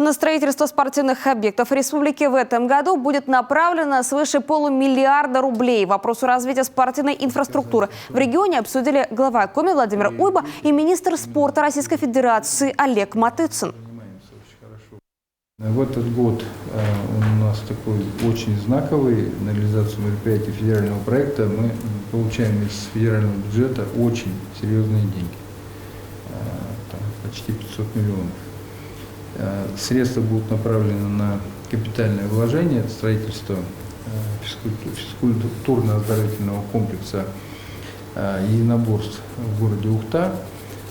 На строительство спортивных объектов республики в этом году будет направлено свыше полумиллиарда рублей. Вопросу развития спортивной инфраструктуры в регионе обсудили глава Коми Владимир Уйба и министр спорта Российской Федерации Олег Матыцын. В этот год у нас такой очень знаковый на реализацию мероприятий федерального проекта. Мы получаем из федерального бюджета очень серьезные деньги, почти 500 миллионов. Средства будут направлены на капитальное вложение, это строительство физкультурно-оздоровительного комплекса единоборств в городе Ухта,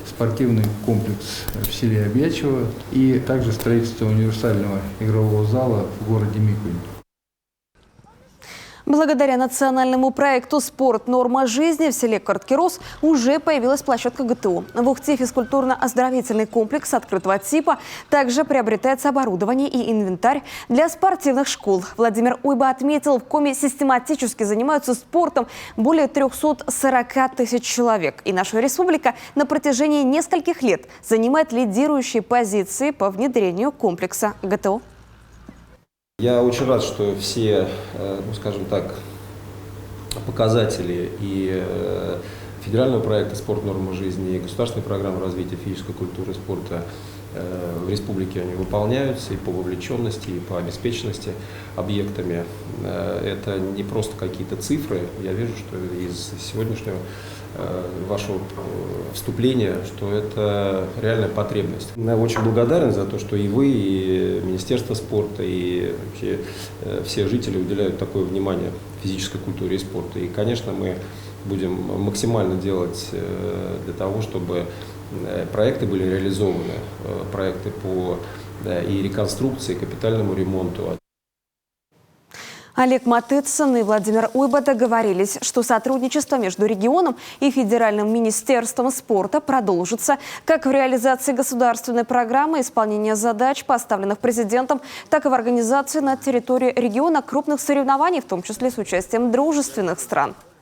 спортивный комплекс в селе Обьячево и также строительство универсального игрового зала в городе Микунь. Благодаря национальному проекту «Спорт. Норма жизни» в селе Карткирос уже появилась площадка ГТО. В Ухте физкультурно-оздоровительный комплекс открытого типа. Также приобретается оборудование и инвентарь для спортивных школ. Владимир Уйба отметил, в Коми систематически занимаются спортом более 340 тысяч человек. И наша республика на протяжении нескольких лет занимает лидирующие позиции по внедрению комплекса ГТО. Я очень рад, что все, скажем так, показатели и федерального проекта «Спорт. Норма жизни» и государственной программы развития физической культуры и спорта в республике они выполняются и по вовлеченности, и по обеспеченности объектами. Это не просто какие-то цифры. Я вижу, что из сегодняшнего вашего вступления, что это реальная потребность. Я очень благодарен за то, что и вы, и Министерство спорта, и вообще все жители уделяют такое внимание физической культуре и спорту. И, конечно, мы будем максимально делать для того, чтобы проекты были реализованы, проекты по и реконструкции, и капитальному ремонту. Олег Матыцын и Владимир Уйба договорились, что сотрудничество между регионом и Федеральным министерством спорта продолжится как в реализации государственной программы исполнения задач, поставленных президентом, так и в организации на территории региона крупных соревнований, в том числе с участием дружественных стран.